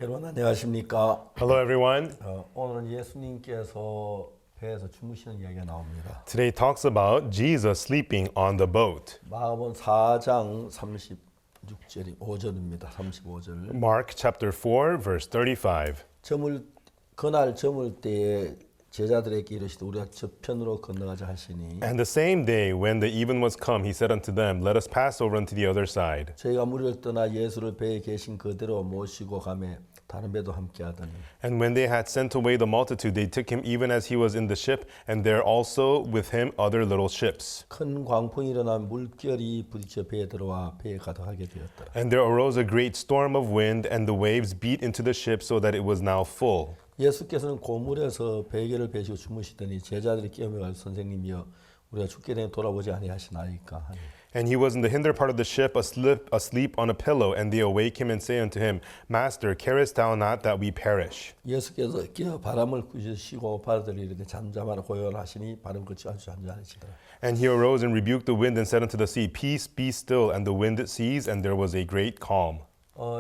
여러분 안녕하십니까? Hello, everyone. 오늘은 예수님께서 배에서 주무시는 이야기가 나옵니다. Today talks about Jesus sleeping on the boat. 마가복음 4장 36절이 5절입니다. 35절. Mark chapter 4, verse 35. 그날 저물 때에 제자들에게 이르시되 우리가 저편으로 건너가자 하시니 And the same day, when the even was come, he said unto them, Let us pass over unto the other side. 저희가 무리를 떠나 예수를 배에 계신 그대로 모시고 가매 다른 배도 함께 하더니 And when they had sent away the multitude, they took him even as he was in the ship, and there also with him other little ships. 큰 광풍이 일어나 물결이 부딪혀 배에 들어와 배에 가득하게 되었더라. And there arose a great storm of wind, and the waves beat into the ship so that it was now full. 예수께서는 고물에서 베개를 베시고 주무시더니 제자들이 깨우며 선생님이여 우리가 죽게 되면 돌아보지 아니하시나이까 하니 And he was in the hinder part of the ship asleep on a pillow, and they awake him and say unto him, Master, carest thou not that we perish? 예수께서 깨어 바람을 꾸짖으시고 바다들이 이르되 잠잠하라 고요하시니 바람 끝이 아주 잔잔해지더라. And he arose and rebuked the wind and said unto the sea, Peace, be still. And the wind ceased, and there was a great calm.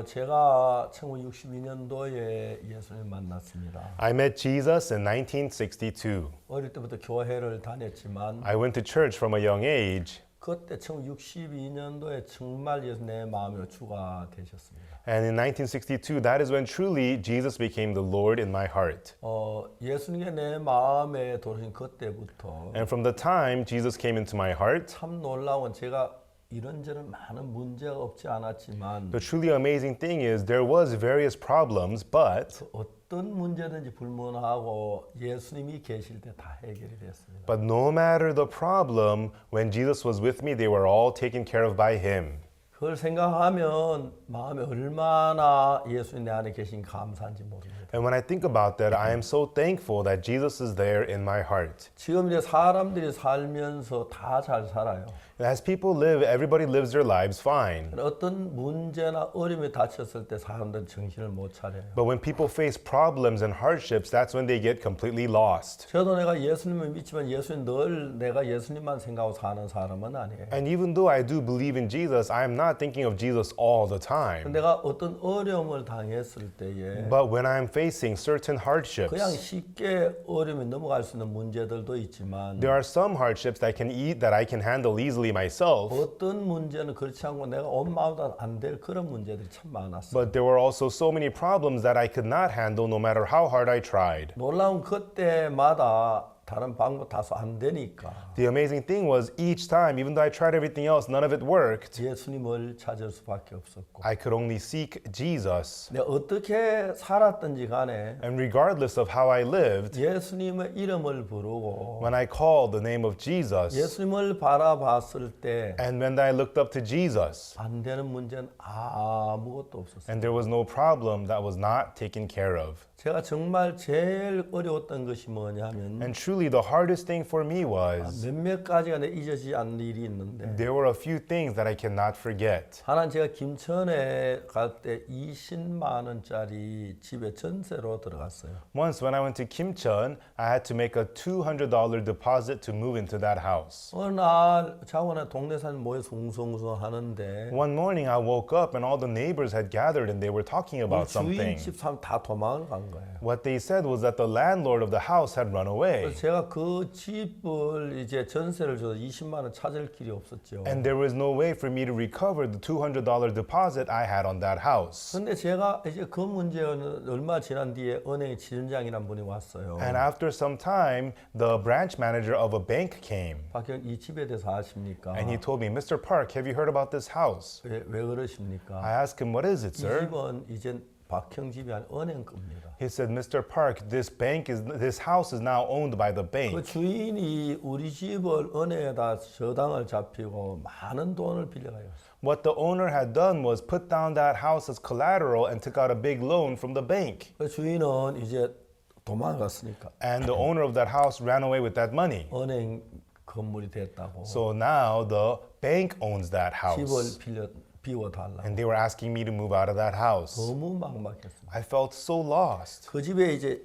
제가 1962년도에 예수님을 만났습니다. I met Jesus in 1962. 어릴 때부터 교회를 다녔지만 I went to church from a young age. 그때 1962년도에 정말 예수 내 마음으로 주가 되셨습니다. And in 1962, that is when truly Jesus became the Lord in my heart. 예수님이 내 마음에 들어오신 그때부터 And from the time Jesus came into my heart, 참 놀라운 제가 이런저런 많은 문제가 없지 않았지만 the truly amazing thing is there was various problems, but 어떤 문제든지 불문하고 예수님이 계실 때 다 해결이 됐습니다. But no matter the problem, when Jesus was with me, they were all taken care of by him. 그걸 생각하면 마음에 얼마나 예수님 내 안에 계신 감사한지 모릅니다. And when I think about that, I am so thankful that Jesus is there in my heart. 지금 이제 사람들이 살면서 다 잘 살아요. As people live, everybody lives their lives fine. 어떤 문제나 어려움에 닥쳤을 때 사람들은 정신을 못 차려요. But when people face problems and hardships, that's when they get completely lost. 저도 내가 예수님을 믿지만 예수님 늘 내가 예수님만 생각하고 사는 사람은 아니에요. And even though I do believe in Jesus, I am not thinking of Jesus all the time. 내가 어떤 어려움을 당했을 때에 But when I'm facing certain 그냥 hardships, 쉽게 어려움에 넘어갈 수 있는 문제들도 있지만 there are some hardships that I can handle easily myself. 어떤 문제는 그렇지 않고 내가 온 마음도 안 될 그런 문제들이 참 많았어요. But there were also so many problems that I could not handle no matter how hard I tried. 놀라운 그때마다 다른 방법 다소 안 되니까 The amazing thing was each time, even though I tried everything else, none of it worked. 예수님을 찾을 수밖에 없었고 I could only seek Jesus. 내가 어떻게 살았든지 간에 And regardless of how I lived, 예수님의 이름을 부르고 when I called the name of Jesus, 예수님을 바라봤을 때 and when I looked up to Jesus, 안 되는 문제는 아무것도 없었어요. and there was no problem that was not taken care of. 제가 정말 제일 어려웠던 것이 뭐냐면 And truly the hardest thing for me was 몇몇 가지가 내 잊어지지 않는 일이 있는데 there were a few things that I cannot forget. 하나는 제가 김천에 갈 때 20만 원짜리 집에 전세로 들어갔어요. Once when I went to Kimcheon, I had to make a $200 deposit to move into that house. 어느 날 자원에 동네 사람 모여서 웅성웅성 하는데 One morning I woke up and all the neighbors had gathered and they were talking about something. 주인집 사람 다 도망을 간 거예요. What they said was that the landlord of the house had run away. 그래서 제가 그 집을 이제 전세를 줘서 20만 원 찾을 길이 없었죠. And there was no way for me to recover the $200 deposit I had on that house. 근데 제가 이제 그 문제는 얼마 지난 뒤에 은행의 지점장이란 분이 왔어요. And after some time, the branch manager of a bank came. 박형 이 집에 대해서 아십니까? And he told me, Mr. Park, have you heard about this house? 왜 그러십니까? I asked him, what is it, 이 sir? 집은 이제 박형 집이 아니라 은행 겁니다. He said, Mr. Park, this house is now owned by the 그 bank. 주인이 우리 집을 은행에다 저당을 잡히고 많은 돈을 빌려가요. What the owner had done was put down that house as collateral and took out a big loan from the bank. 그 주인은 이제 도망갔으니까 And the owner of that house ran away with that money. 은행 건물이 됐다고 So now the bank owns that 집을 house. 비워달라고. And they were asking me to move out of that house. 너무 막막했습니다. I felt so lost. 그 집에 이제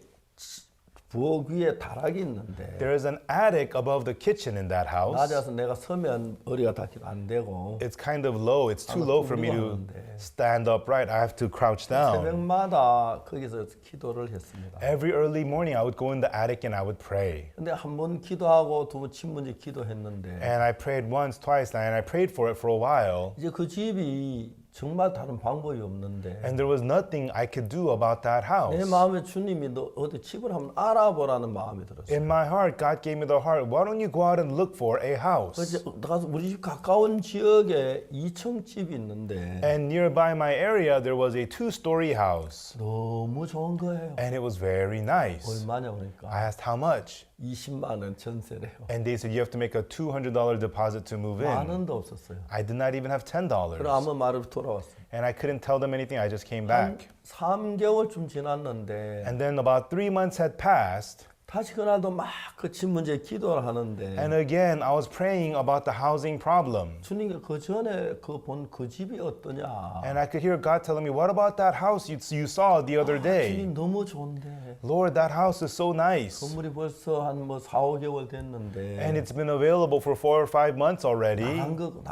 부엌 위에 다락이 있는데 There is an attic above the kitchen in that house. 낮아서 내가 서면 머리가 닿기도 안 되고 It's kind of low. It's too low for me to stand upright. I have to crouch down. 새벽마다 거기서 기도를 했습니다. Every early morning, I would go in the attic and I would pray. 근데 한 번 기도하고 두 번 친문제 기도했는데 And I prayed once, twice, and I prayed for it for a while. 이제 그 집이 정말 다른 방법이 없는데 And there was nothing I could do about that 내 house. 마음에 주님이 너 어디 집을 한번 알아보라는 마음이 들었어요. In my heart, God gave me the heart. Why don't you go out and look for a house? 그래서 나가서 우리 집 가까운 지역에 2층 집이 있는데 And nearby my area, there was a two-story house. 너무 좋은 거예요. And it was very nice. 얼마냐 그러니까 I asked how much. 20만 원 전세래요. And they said you have to make a $200 deposit to move 만 in. 원도 없었어요. I did not even have $10. 그럼 아무 말 없이 돌아왔어요. And I couldn't tell them anything. I just came 한 back. 3개월쯤 지났는데 And then about 3 months had passed. 다시 그날도 막 그 집 문제 기도를 하는데 And again, I was praying about the housing problem. 주님께 그 전에 본 그 집이 어떠냐. And I could hear God telling me, what about that house you saw the other day? 주님 너무 좋은데 Lord, that house is so nice. 건물이 벌써 한 뭐 4, 5개월 됐는데 And it's been available for 4 or 5 months already. 나간 것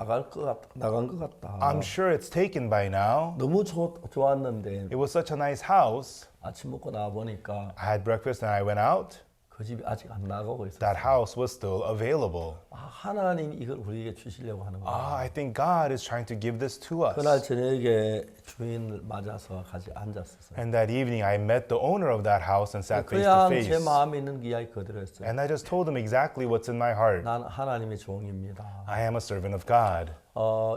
같다. I'm sure it's taken by now. 너무 좋았는데 It was such a nice house. 아침 먹고 나와 보니까 I had breakfast and I went out. 그 집이 아직 안 나가고 있었어요. That house was still available. 하나님이 이걸 우리에게 주시려고 하는 거예요. I think God is trying to give this to us. 그날 저녁에 주인을 맞아서 같이 앉았었어요. And that evening, I met the owner of that house and sat face to 그냥 face. 제 마음에 있는 이야기 그대로 했어요. And I just told him exactly what's in my heart. 난 하나님의 종입니다. I am a servant of God.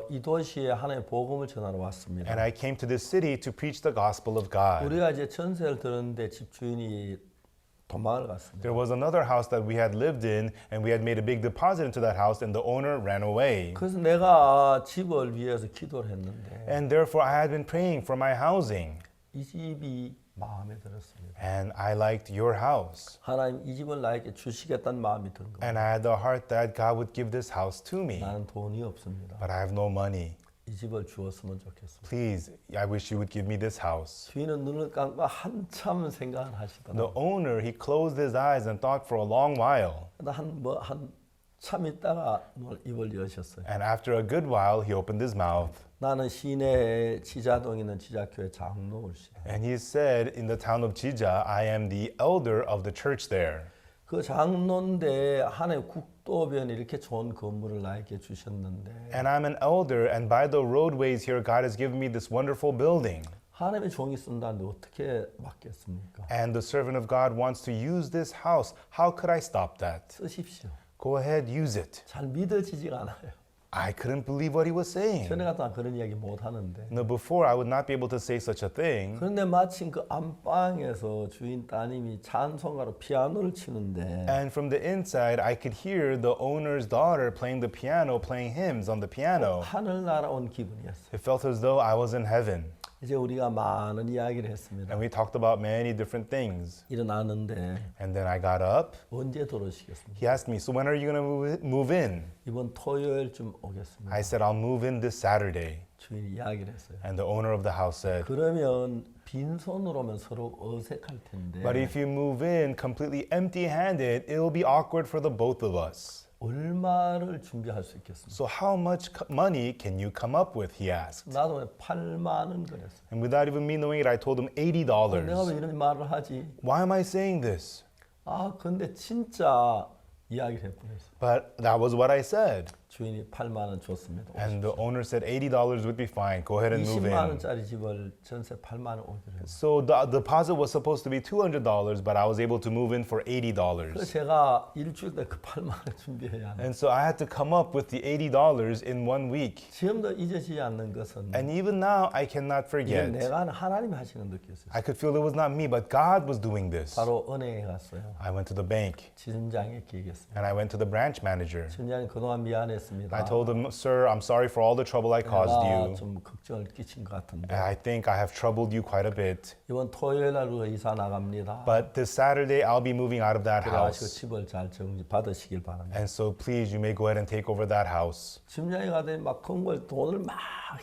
이 도시에 하나님의 복음을 전하러 왔습니다. And I came to this city to preach the gospel of God. 우리가 이제 전세를 들었는데 집 주인이 도망을 갔습니다. There was another house that we had lived in, and we had made a big deposit into that house, and the owner ran away. 그래서 내가 집을 위해서 기도를 했는데 And therefore, I had been praying for my housing. 이 집이 마음에 들었습니다. And I liked your house. 하나님 이 집을 나에게 주시겠다는 마음이 든 거예요. And I had the heart that God would give this house to me. 나는 돈이 없습니다. But I have no money. 이 집을 주었으면 좋겠습니다. Please, I wish you would give me this house. 주인은 눈을 감고 한참 생각을 The 하시더라고요. owner, he closed his eyes and thought for a long while. 한참 있다가 입을 여셨어요. And after a good while, he opened his mouth. 나는 시내 지자동에 있는 지자교회 장로울시다. And he said, in the town of Jija, I am the elder of the church there. 그 장로인데 하나의 국도변에 이렇게 좋은 건물을 나에게 주셨는데 And I'm an elder, and by the roadways here, God has given me this wonderful building. 하나님의 종이 쓴다는데 어떻게 막겠습니까? And the servant of God wants to use this house. How could I stop that? 쓰십시오. Go ahead, use it. 잘 믿어지지가 않아요. I couldn't believe what he was saying. 전에 같으면 그런 이야기 못 하는데. No, before, I would not be able to say such a thing. 그런데 마침 그 안방에서 주인 따님이 찬송가로 피아노를 치는데 And from the inside, I could hear the owner's daughter playing the piano, playing hymns on the piano. 하늘 날아온 기분이었어요. It felt as though I was in heaven. 이제 우리가 많은 이야기를 했습니다. And we talked about many different things. 일어나는데 And then I got up. 언제 들어오시겠습니까? He asked me, so when are you going to move in? 이번 토요일쯤 오겠습니다. I said, I'll move in this Saturday. 주인이 이야기를 했어요. And the owner of the house said, 그러면 빈손으로 오면 서로 어색할 텐데 but if you move in completely empty-handed, it'll be awkward for the both of us. 얼마를 준비할 수 있겠습니까? So how much money can you come up with? He asked. 나도 8만 원 그랬어요. And without even me knowing it, I told him 내가 왜 $80. 이런 말을 하지? Why am I saying this? 근데 진짜 이야기를 해보냈어요. But that was what I said. 주인이 8만 원 줬습니다. And the owner said $80 would be fine. Go ahead and move 20만 in. 원짜리 집을 전세 8만 원 오기로 했어요. So the deposit was supposed to be $200, but I was able to move in for $80. 그래서 제가 일주일 때 그 8만 원 준비해야 합니다. And so I had to come up with the $80 in 1 week. 지금도 잊어지지 않는 것은 And even now, I cannot 이게 forget. 내가 하는 하나님이 하시는 느꼈어요. I could feel it was not me, but God was doing this. 바로 은행에 갔어요. I went to the bank 지점장에게 얘기했습니다. and I went to the branch manager. 지점장님 그동안 미안했습니다. I told him, sir, I'm sorry for all the trouble I caused 내가 you. 좀 걱정을 끼친 것 같은데 I think I have troubled you quite a bit. 이번 토요일 날 우리가 이사 나갑니다. But this Saturday, I'll be moving out of that 그래가지고 house. 집을 잘 정지 받으시길 바랍니다. And so please, you may go ahead and take over that house. 지점장이 가더니 막 건물 돈을 막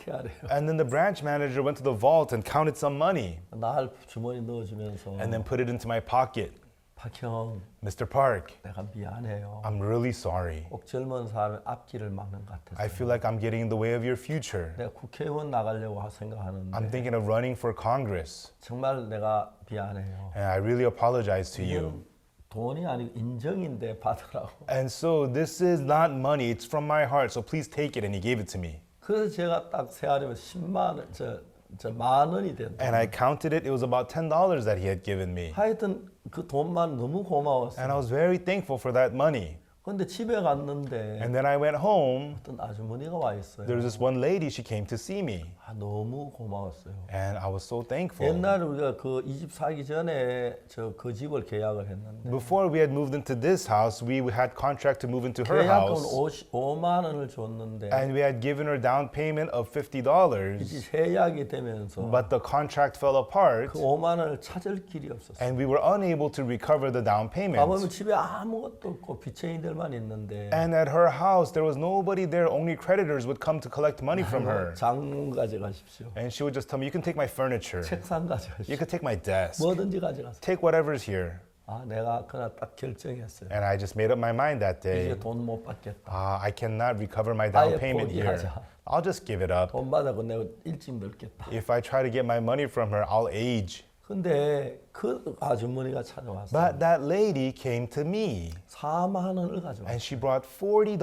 해야래요. And then the branch manager went to the vault and counted some money 날 주머니 넣어주면서 and then put it into my pocket. 박형, Mr. Park, 내가 미안해요. I'm really sorry. 꼭 젊은 사람의 앞길을 막는 것 같아서. I feel like I'm getting in the way of your future. 내가 국회의원 나가려고 생각하는데 I'm thinking of running for Congress, 정말 내가 미안해요. and I really apologize to you. 이건 돈이 아니고 인정인데 받으라고. And so this is not money, it's from my heart, so please take it. And he gave it to me. 그래서 제가 딱 세하려면 10만 원, 만 원이 된다. And I counted it, it was about $10 that he had given me. 하여튼 그 돈만 너무 고마웠어요. And I was very thankful for that money. 근데 집에 갔는데 And then I went home. 어떤 아주머니가 와 있어요. There was this one lady, she came to see me. 아, 너무 고마웠어요. And I was so thankful. 옛날에 우리가 그 이 집 사기 전에 그 집을 계약을 했는데 Before we had moved into this house, we had contract to move into her 계약금 house. 5만 원을 줬는데 And we had given her down payment of 이 $50. 집 해약이 되면서 But the contract fell apart. 그 5만 원을 찾을 길이 없었어요. And we were unable to recover the down 가보면 payment. 집에 아무것도 없고 빚쟁이들만 있는데 And at her house, there was nobody there. Only creditors would come to collect money from her. 장 가져가십시오. And she would just tell me, you can take my furniture. 책상 You 가져가십시오. can take my desk. 뭐든지 가져가세요. Take whatever's here. 아, 내가 그날 딱 결정했어요. And I just made up my mind that day. 이제 돈 못 받겠다. I cannot recover my down 아예 payment here. 포기하자. I'll just give it up. 돈 받아고 내가 일찍 늙겠다. If I try to get my money from her, I'll age. 근데 그 아주머니가 찾아왔어요. But that lady came to me 4만 원을 가져왔어요. and she brought $40.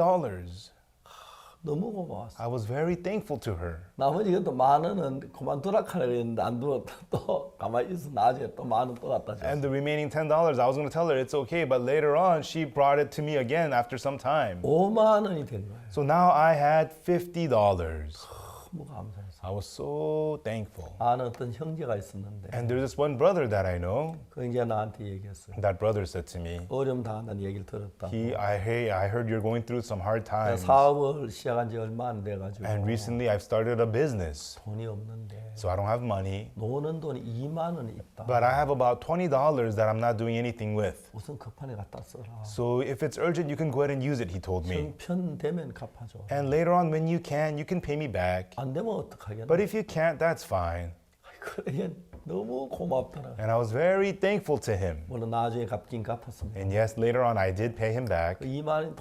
너무 고마웠어요. I was very thankful to her. 나머지 이것도 만 원은 그만두라 하려고 했는데 안 두고 또 가만히 있어 나중에 또 만 원 또 갖다 줬어요. And the remaining $10, I was going to tell her it's okay, but later on she brought it to me again after some time. 5만 원이 된 거예요. So now I had $50. 너무 감사했어요. I was so thankful. 아는 어떤 형제가 있었는데 And there's this one brother that I know. 그 이제 나한테 얘기했어요. That brother said to me, 어려움 당한다는 얘기를 들었다. I heard you're going through some hard 내가 times. 사업을 시작한 지 얼마 안 돼가지고 And recently I've started a business. 돈이 없는데 So I don't have money. 노는 돈이 2만 원이 있다. But I have about $20 that I'm not doing anything with. 우선 급하게 갖다 써라. So if it's urgent, you can go ahead and use it, he told me. 형편되면 갚아줘. And later on, when you can pay me back. 안 되면 어떡하겠나? But if you can't, that's fine. 그래 너무 고맙더라. And I was very thankful to him. 물론 나중에 갚긴 갚았습니다. And yes, later on, I did pay him back. 그 2만 원이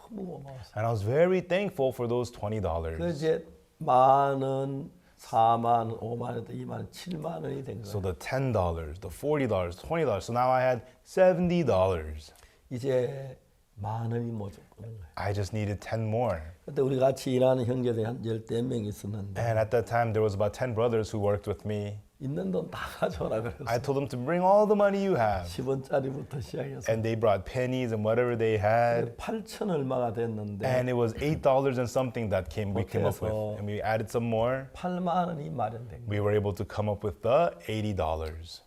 너무 고마웠어요. And I was very thankful for those $20. 그 이제 만 원, 4만 원, 5만 원, 2만 원, 7만 원이 된 So 거예요. the $10, the $40, $20. So now I had $70. 이제 만 원이 모자란 거예요. I just needed 10 more. 그때 우리 같이 일하는 형제들이 한 14명 있었는데 And at that time, there was about 10 brothers who worked with me. 있는 돈 다 가져오라 그랬어요. I told them to bring all the money you have. 10원짜리부터 시작해서 And they brought pennies and whatever they had. 8천 얼마가 됐는데 And it was $8 and something that we came up with. And we added some more. 8만 원이 마련된 거예요. We were able to come up with the $80.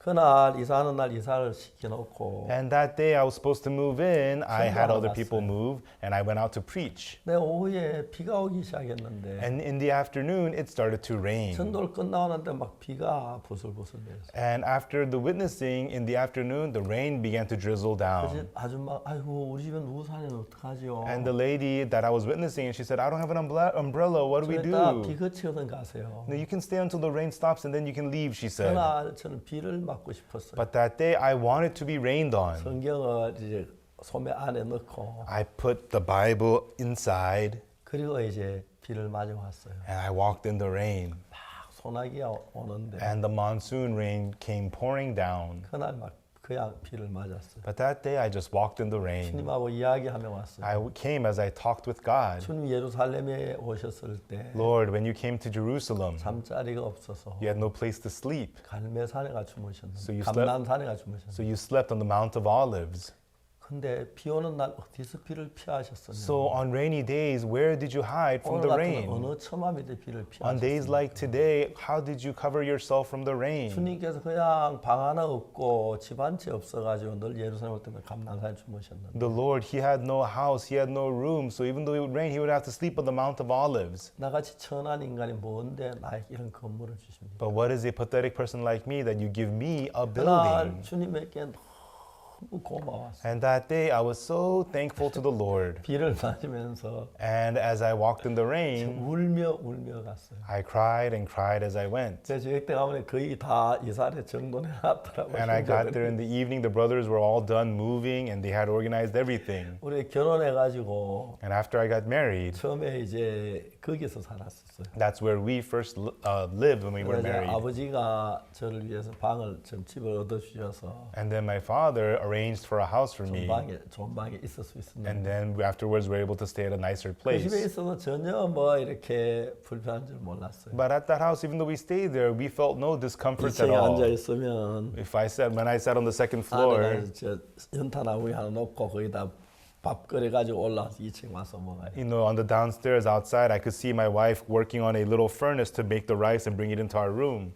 그날 이사하는 날 이사를 시켜놓고 And that day I was supposed to move in. I had 전도하러 other people 갔어요. move and I went out to preach. 내 오후에 비가 오기 시작했는데 And in the afternoon, it started to rain. 전도를 끝나오는데 막 비가 부슬부슬 내렸어요. And after the witnessing in the afternoon, the rain began to drizzle 그래서 down. 아줌마 아이고 우리 집엔 우산이 어떡하지요? And the lady that I was witnessing, she said, I don't have an umbrella. What do we 다 비 do? 그치거든 가세요. No, you can stay until the rain stops and then you can leave, she said. 그날 저는 비를 맞고 싶었어요. But that day, I wanted to be rained on. 성경을 이제 소매 안에 넣고 I put the Bible inside 그리고 이제 비를 맞아 왔어요. and I walked in the rain. 막 소나기가 오는데 And the monsoon rain came pouring down. 그날 막 그냥 비를 맞았어요. But that day, I just walked in the rain. 주님하고 이야기하며 왔어요. I came as I talked with God. 주님 예루살렘에 오셨을 때 Lord, when you came to Jerusalem, 잠자리가 없어서 you had no place to sleep. 갈매산에 가 주무셨는데 So you slept- 감난산에 가 주무셨는데 So you slept on the Mount of Olives. 근데 비 오는 날 어디서 비를 피하셨었냐? So on rainy days, where did you hide from 오늘 the 같은 rain? 어느 처마 밑에 비를 On days 피하셨어요? like today, how did you cover yourself from the rain? 주님께서 그냥 방 하나 없고 집 한 채 없어가지고 늘 예루살렘 올 때마다 감난산에 주무셨는데 The Lord, He had no house, He had no room. So even though it would rain, He would have to sleep on the Mount of Olives. 나같이 천한 인간이 뭔데 나에게 이런 건물을 주십니까? But what is a pathetic person like me that you give me a 그날 building? 주님에게 너무 고마웠어요. And that day I was so thankful to the Lord. 비를 맞으면서 And as I walked in the rain, 울며 갔어요. I cried and cried as I went. 그래서 저녁 때 가면 거의 다 이사를 정돈해 놨더라고요. And I got there in the evening, the brothers were all done moving and they had organized everything. 우리 결혼해가지고 And after I got married, 처음에 이제 거기서 살았었어요. that's where we first lived when we were 그래서 married. 아버지가 저를 위해서 방을 좀 집을 얻어주셔서 And then my father arranged for a house for me. 좋은 방에 있을 수 있었는데 And then afterwards, we were able to stay at a nicer 그 집에 place. 있어도 전혀 뭐 이렇게 불편한 줄 몰랐어요. But at that house, even though we stayed there, we felt no discomfort at 2층에 앉아 all. 있으면 When I sat on the second floor, 안에가 저 연탄나무 하나 놓고 거기다 밥 끓여가지고 올라와서 2층 와서 먹어요. on the downstairs outside, I could see my wife working on a little furnace to make the rice and bring it into our room.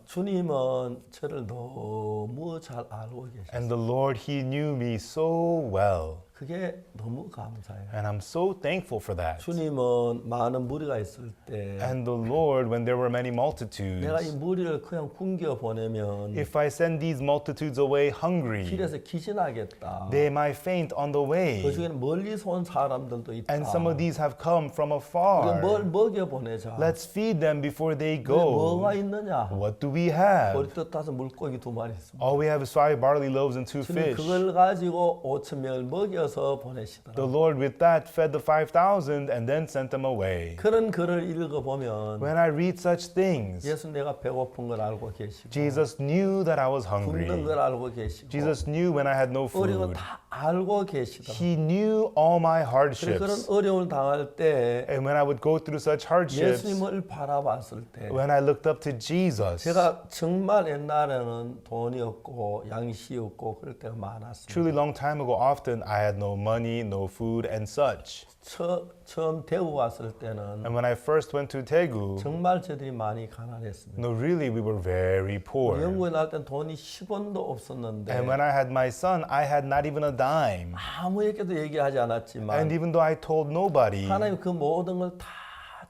주님은 저를 너무 잘 알고 계셔요. And the Lord, He knew me so well. 그게 너무 감사해요. And I'm so thankful for that. 주님은 많은 무리가 있을 때 And the Lord, when there were many 내가 이 multitudes, 무리를 그냥 굶겨 보내면 if I send these multitudes away hungry, 길에서 기진하겠다. they might faint on the 그 way. 중에는 멀리서 온 사람들도 있다. And some of these have come from 우리가 afar. 뭘 먹여 보내자. Let's feed them before they 뭐가 go. 있느냐? What do we have? 우리 뜻 따서 물고기 2마리 있습니다. All we have is 5 barley loaves and 2 주님 fish. 그걸 가지고 5,000명을 먹여서 보내시더라. The Lord with that fed the 5,000 and then sent them away. 그런 글을 읽어보면 When I read such things, 예수 내가 배고픈 걸 알고 계시고 Jesus knew that I was hungry. 굶는 걸 알고 계시고 Jesus knew when I had no 어려운 거 food. 다 알고 계시더라. He knew all my 그래 그런 hardships. 어려움을 당할 때 And when I would go through such hardships, 예수님을 바라봤을 때 when I looked up to Jesus, 제가 정말 옛날에는 돈이 없고 양식이 없고 그럴 때가 많았습니다. truly long time ago, often I had no money, no food, and such. 처음 대구 왔을 때는 And when I first went to Daegu, 정말 저들이 많이 가난했습니다. no, really, we were very poor. 영국에 나올 땐 돈이 10원도 없었는데 And when I had my son, I had not even a dime. 아무에게도 얘기하지 않았지만 And even though I told nobody, 하나님 그 모든 걸 다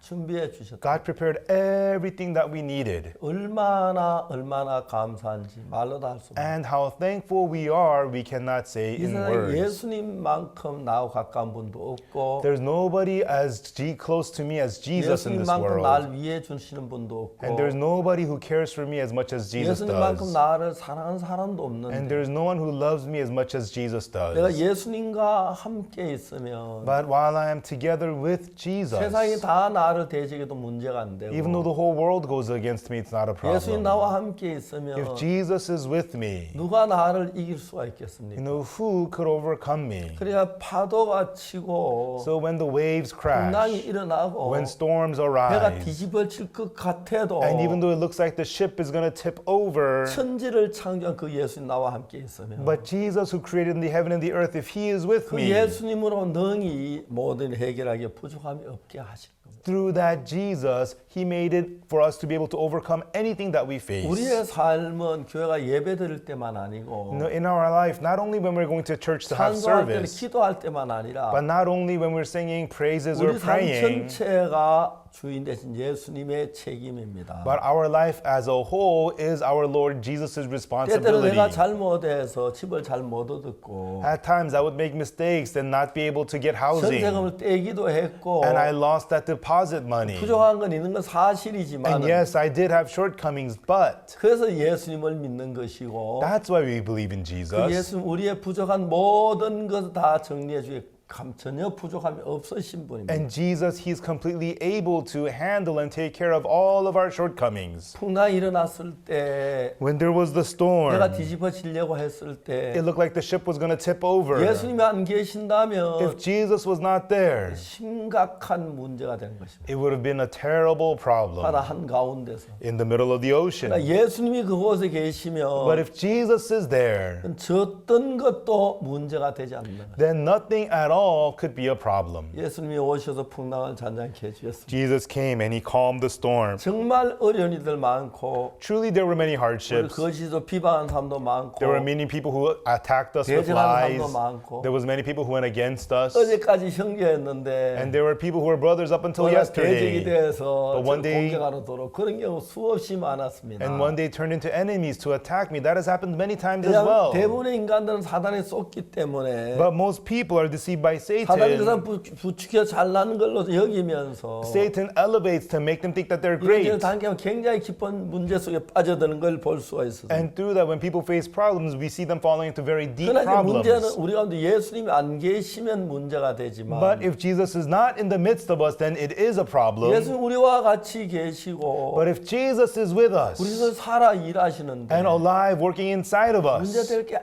준비해 주셨다. God prepared everything that we needed. 얼마나 감사한지 말로도 할 수 없는. And how thankful we are, we cannot say 이 in 세상에 words. 예수님만큼 나하고 가까운 분도 없고 There's nobody as close to me as Jesus in this 예수님만큼 world. 날 위해 주시는 분도 And 없고 there's nobody who cares for me as much as Jesus 예수님만큼 does. 나를 사랑하는 사람도 And 없는데 there's no one who loves me as much as Jesus 내가 does. 예수님과 함께 있으면 But while I am together with Jesus, 세상이 다 나를 대적해도 문제가 안 되고 even though the whole world goes against me, it's not a 예수님 problem. 나와 함께 있으면 If Jesus is with me, 누가 나를 이길 수가 있겠습니까? who could overcome me? 그래야 파도가 치고 So when the waves 풍랑이 crash, 일어나고 when storms 배가 arise, 뒤집어질 것 같아도 and even though it looks like the ship is going to tip over, 천지를 창조한 그 예수님 나와 함께 있으면 but Jesus who created the heaven and the earth, if he is with 그 me, 예수님으로 능히 모든 해결하기에 부족함이 없게 하실 겁니다. through that Jesus, he made it for us to be able to overcome anything that we face. 우리의 삶은 교회가 예배 드릴 때만 아니고 In our life, not only when we're going to church to have 찬송할 때는 service, 기도할 때만 아니라 but not only when we're singing praises or 우리 삶 praying, 전체가 주인 되신 예수님의 책임입니다. but our life as a whole is our Lord Jesus' 때때로 responsibility. 내가 잘못해서 집을 잘 못 얻었고 At times, I would make mistakes and not be able to get housing, 전세금을 떼기도 했고 and I lost that deposit money. 부족한 건 있는 건 사실이지만 And yes, I did have shortcomings, but 그래서 예수님을 믿는 것이고 that's why we believe in 그 Jesus. 예수님 우리의 부족한 모든 것을 다 정리해 주기 전혀 부족함이 없으신 분입니다. And Jesus, He's completely able to handle and take care of all of our shortcomings. 풍랑이 일어났을 때 When there was the storm, 내가 뒤집어지려고 했을 때 it looked like the ship was going to tip over. 예수님이 안 계신다면 If Jesus was not there, 심각한 문제가 되는 것입니다. it would have been a terrible problem 바다 한가운데서 in the middle of the ocean. 그러니까 예수님이 그곳에 계시면 But if Jesus is there, 어떤 것도 문제가 되지 않는 거예요. then nothing at all could be a problem. 예수님이 오셔서 풍랑을 잔잔케 해주셨습니다. Jesus came and he calmed the storm. 정말 어려운 일들 많고 Truly, there were many 우리 hardships. 거짓으로 비방하는 사람도 많고 There were many people who attacked us with 대적하는 lies. 사람도 많고 There was many people who went against us. 어제까지 형제였는데 And there were people who were brothers up until 대적이 yesterday. 돼서 But one day- 공격하도록 그런 경우 수없이 많았습니다. And one day turned into enemies to attack me. That has happened many times as 그냥 well. 대부분의 인간들은 사단에 쏟기 때문에 But most people are deceived by 사단이 그 사람 Satan. 부추겨 잘나는 걸로 여기면서 Satan elevates to make them think that they're 이런 great. 단계가 굉장히 깊은 문제 속에 빠져드는 걸 볼 수가 있어요. And through that, when people face problems, we see them falling into very deep 그러나 이제 문제는 problems. 우리 가운데 예수님이 안 계시면 문제가 되지만 But if Jesus is not in the midst of us, then it is a problem. 예수님 우리와 같이 계시고 But if Jesus is with us 우리서 살아 일하시는데 and alive, working inside of us, 문제될 게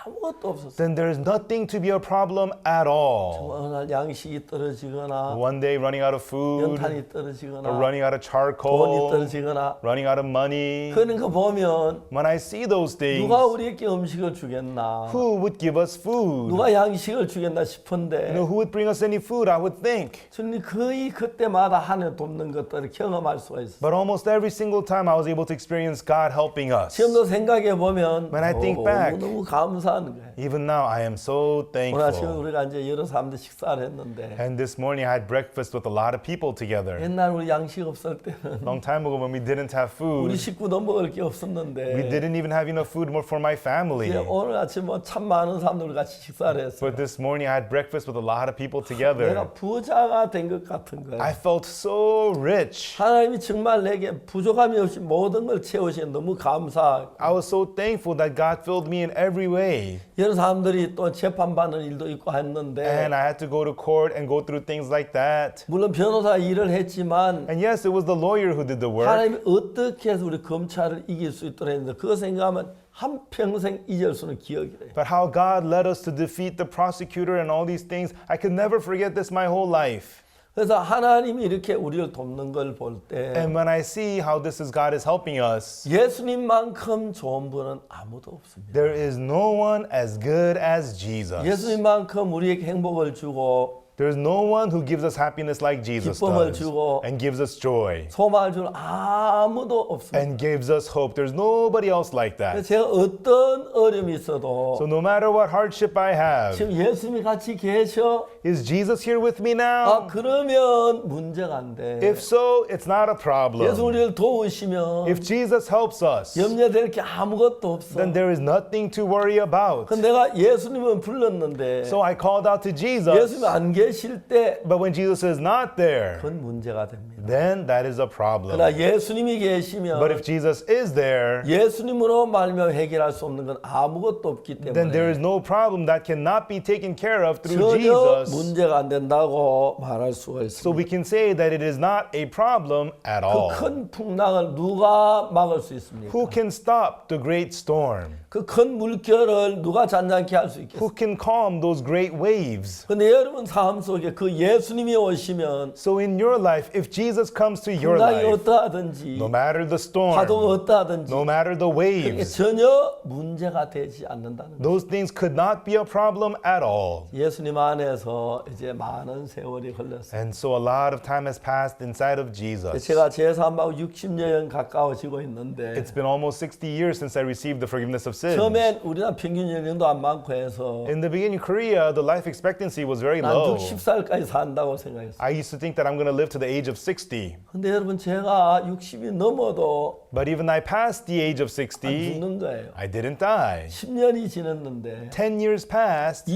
아무것도 없었어요. then there's nothing to be a problem at all. 어느 날 양식이 떨어지거나 One day running out of food, 연탄이 or 떨어지거나 running out of 돈이 charcoal, 떨어지거나 running out of money. 그런 거 보면 When I see those things, 누가 우리에게 음식을 주겠나 who would give us food? 누가 양식을 주겠나 싶은데 Who would bring us any food? I would think. 주님 거의 그때마다 하늘 돕는 것들을 경험할 수가 있어요. But almost every single time I was able to experience God helping us. 지금도 생각해 보면 When I think back, 너무 감사한 거예요. Even now, I am so 오늘 아침에 thankful. 우리가 이제 여러 사람들 식사를 했는데 And this morning, I had breakfast with a lot of people together. 옛날 우리 양식 없을 때는 Long time ago, when we didn't have 우리 food, 식구도 먹을 게 we 없었는데 didn't even have enough food more for my family. 이제 오늘 아침 참 많은 사람들 같이 식사를 했어요. But this morning, I had breakfast with a lot of people 내가 together. 부자가 된 것 같은 거예요. I felt so rich. 하나님이 정말 내게 부족함이 없이 모든 걸 채우시니 너무 감사하고 I was so thankful that God filled me in every way. 여러 사람들이 또 재판받는 일도 있고 했는데 And I had to go to court and go through things like that. 물론 변호사 일을 했지만 And yes, it was the lawyer who did the work. 하나님이 어떻게 해서 우리 검찰을 이길 수 있도록 했는데 그거 생각하면 한평생 잊을 수는 기억이 돼요. But how God led us to defeat the prosecutor and all these things, I could never forget this my whole life. 그래서 하나님이 이렇게 우리를 돕는 걸 볼 때 And when I see how this is God is helping us, 예수님만큼 좋은 분은 아무도 없습니다. there is no one as good as Jesus. 예수님만큼 우리에게 행복을 주고 There's no one who gives us happiness like Jesus 기쁨을 does 주고 and gives us joy 소망을 주는 아무도 없습니다. and gives us hope. There's nobody else like that. 제가 어떤 어려움이 있어도 So no matter what hardship I have, 지금 예수님이 같이 계셔? is Jesus here with me 아 now? 그러면 문제가 안 돼. If so, it's not a 예수 problem. 우리를 도우시면 If Jesus helps us, 염려될 게 아무것도 없어. then there is nothing to worry about. 근데 내가 예수님은 불렀는데 So I called out to Jesus, 예수님이 안 계실 때 but when Jesus is not there, 그건 문제가 됩니다. then that is a problem. 그러나 예수님이 계시면 But if Jesus is there, 예수님으로 말미암아 해결할 수 없는 건 아무것도 없기 then there is 때문에 no problem that cannot be taken care of through 전혀 Jesus. 문제가 안 된다고 말할 수가 So 있습니다. we can say that it is not a problem at all. 그 큰 풍랑을 누가 막을 수 있습니까? Who can stop the great storm? 그 큰 물결을 누가 잔잔케 할 수 있겠어요? Who can calm those great waves? 근데 여러분 삶 속에 그 예수님이 오시면 So in your life, if Jesus comes to your 풍랑이 life, 어떠하든지 no matter the storm, 파도가 어떠하든지 no matter the 그게 waves, 전혀 문제가 되지 않는다는 거예요. those things could not be a problem at all. 예수님 안에서 이제 많은 세월이 흘렀어요. And so a lot of time has passed inside of Jesus. 제가 제3하고 60년 가까워지고 있는데 It's been almost 60 years since I received the forgiveness of sins. 처음엔 우리나라 평균 연령도 안 많고 해서 In the beginning, Korea, the life expectancy was very 난 low. 60살까지 산다고 생각했어요. I used to think that I'm going to live to the age of 60. 근데 여러분 제가 60이 넘어도 But even I passed the age of 안 60, 죽는 거예요. I didn't die. 10년이 지났는데 10 years passed,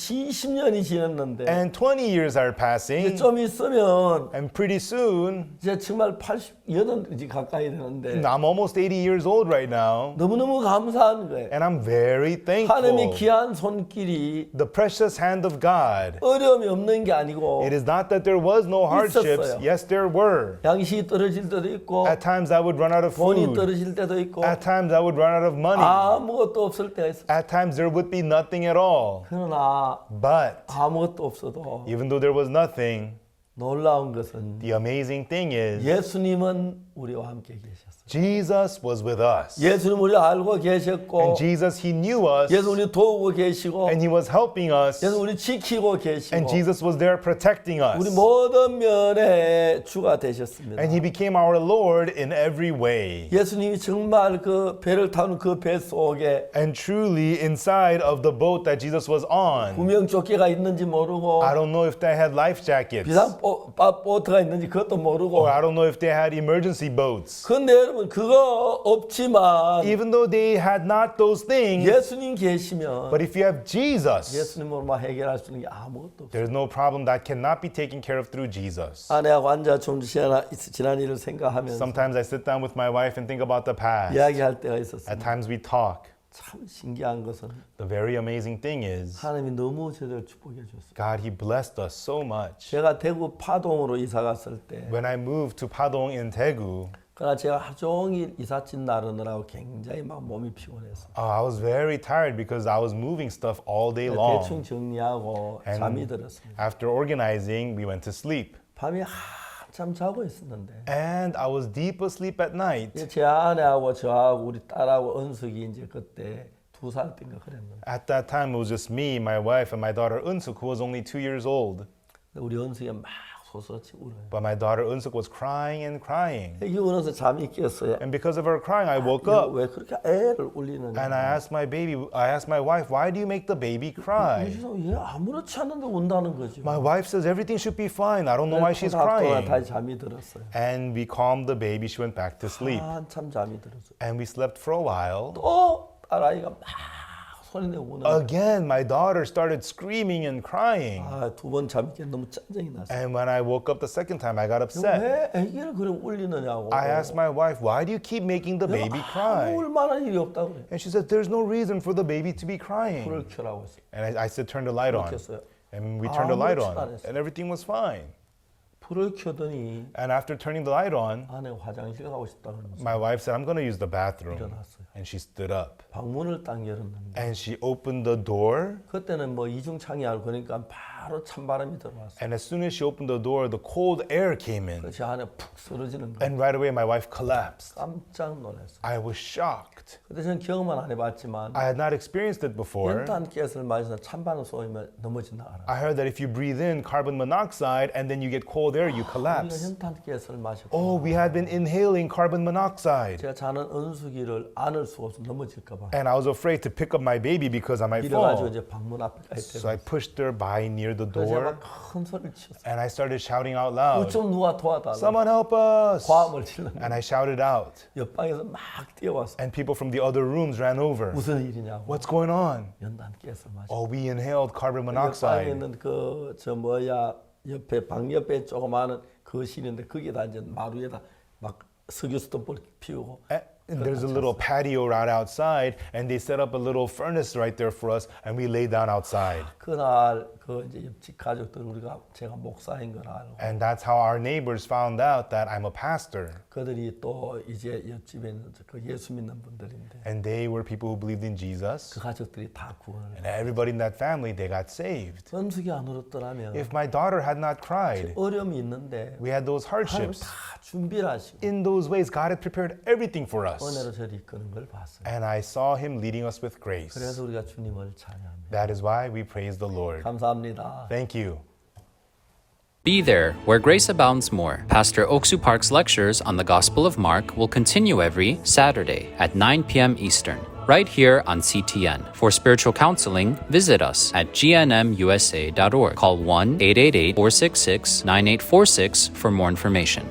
20년이 지났는데 and 20 years are passing, 좀 있으면 and pretty soon, 이제 정말 80이 가까이 되는데 I'm almost 80 years old right now, 너무너무 감사한 거예요. and I'm very 하나님의 thankful. 귀한 손길이 The precious hand of God. 어려움이 없는 게 아니고 It is not that there was no hardships. 있었어요. Yes, there were. 양식이 떨어질 때도 있고 At times I would run out of 돈이 food. 떨어질 때도 있고 At times I would run out of money. 아무것도 없을 때가 있어요. At times there would be nothing at all. 그러나 But 아무것도 없어도 even though there was nothing, 놀라운 것은 the amazing thing is 예수님은 우리와 함께 계셨어요. Jesus was with us. 예수님 우리 알고 계셨고 And Jesus, He knew us. 예수 우리 도우고 계시고 And He was helping us. 예수 우리 지키고 계시고 And Jesus was there protecting 우리 us. 모든 면에 주가 되셨습니다. And He became our Lord in every way. 예수님이 정말 그 배를 타는 그 배 속에 And truly, inside of the boat that Jesus was on, 구명조끼가 있는지 모르고 I don't know if they had life jackets. 비상 보트가 있는지 그것도 모르고 Or I don't know if they had emergency boats. 근데 여러분 그거 없지만 Even though they had not those things, 예수님 계시면 but if you have Jesus, 예수님으로만 해결할 수 있는 게 아무것도 없어요. there's no problem that cannot be taken care of through Jesus. 아내하고 앉아 좀 지난 일을 생각하면서 Sometimes I sit down with my wife and think about the past. 이야기할 때가 있었어요. At times we talk. 참 신기한 것은 The very amazing thing is, 하나님이 너무 저를 축복해 줬어요. God, He blessed us so much. 제가 대구 파동으로 이사 갔을 때 When I moved to Padong in Daegu, 그러나 제가 하루 종일 이삿짐 나르느라고 굉장히 막 몸이 피곤했어요. I was very tired because I was moving stuff all day long. 대충 정리하고 잠이 들었습니다. After organizing, we went to sleep. 밤에 한참 자고 있었는데 And I was deep asleep at night. 제 아내하고 저하고 우리 딸하고 은숙이 이제 그때 2살 땐가 그랬는데 At that time, it was just me, my wife, and my daughter Unsuk, who was only 2 years old. 우리 은숙이 막 소소치 울어요. But my daughter Unsuk was crying and crying. 이 울어서 잠이 깼어요. And because of her crying, I woke up. 왜 그렇게 애를 울리느냐? And I asked my wife, why do you make the baby cry? 얘 아무렇지 않은데 운다는 거죠. My wife says everything should be fine. I don't know why she's 동안 crying. 다시 잠이 들었어요. And we calmed the baby. She went back to sleep. 한참 잠이 들었어요. And we slept for a while. 또 딸아이가 막 소리내고 우는. Again, my daughter started screaming and crying. 2번 잠이 깨 너무 짜증이 났어요. And when I woke up the second time, I got upset. 왜 아기를 그래 울리느냐고. I asked my wife, why do you keep making the baby cry? 울 만한 일이 없다 그래. And she said, there's no reason for the baby to be crying. 불을 켜라고 했어요. And I said, turn the light on. 켰어요. And we turned the light 아무렇지도 on. 않았어요. And everything was fine. 불을 켜더니 And after turning the light on, 아내가 화장실 가고 싶다 그러면서 my wife said, I'm going to use the bathroom. 일어났어요. And she stood up. 방문을 딱 열었는데 And she opened the door. 그때는 뭐 이중창이 알고 그러니까 바로 찬바람이 들어왔어요. And as soon as she opened the door, the cold air came in. 제 안에 푹 쓰러지는 거예요. And right away, my wife collapsed. 깜짝 놀랐어요. I was shocked. 그때 저는 경험은 안 해봤지만 I had not experienced it before. 연탄 가스를 마셔서 찬바람 쏘이면 넘어진다 알아요. I heard that if you breathe in carbon monoxide and then you get cold air, you 우리가 collapse. 연탄 가스를 마셨고 Oh, we had been inhaling carbon monoxide. 제가 자는 은숙이를 안을 수가 없어 넘어질까 봐. And I was afraid to pick up my baby because I might 이래가지고 fall. 이제 방문 앞에까지 So I pushed her by near the 그래서 제가 door 큰 소리를 쳤어요. and I started shouting out loud, 좀 누가 도와달라. someone help us! 과음을 질렀는데 And I shouted out. 옆방에서 막 뛰어왔어. And people from the other rooms ran over. 무슨 일이냐고. What's going on? 연탄 가스를 마셨어. Oh, we inhaled carbon 옆방에 monoxide. 있는 옆에 방 옆에 조그마한 거실인데 거기에다 이제 마루에다 막 석유수도불 피우고 And there's a little patio right outside, and they set up a little furnace right there for us, and we lay down outside. 그날 그 이제 옆집 가족들 제가 목사인 걸 알고 And that's how our neighbors found out that I'm a pastor. 그들이 또 이제 옆집에 있는 그 예수 믿는 분들인데 And they were people who believed in Jesus. 그 가족들이 다 구원을. And everybody in that family, they got saved. 은숙이 안 울었더라면 If my daughter had not cried, 어려움이 있는데 we had those 하나님 hardships. 다 준비를 하시고 In those ways, God had prepared everything for us. 은혜로 저를 이끄는 걸 봤어요. And I saw him leading us with grace. 그래서 우리가 주님을 찬양합니다. That is why we praise the Lord. 감사합니다. Thank you. Be there where grace abounds more. Pastor Oksu Park's lectures on the Gospel of Mark will continue every Saturday at 9 p.m. Eastern, right here on CTN. For spiritual counseling, visit us at gnmusa.org. Call 1-888-466-9846 for more information.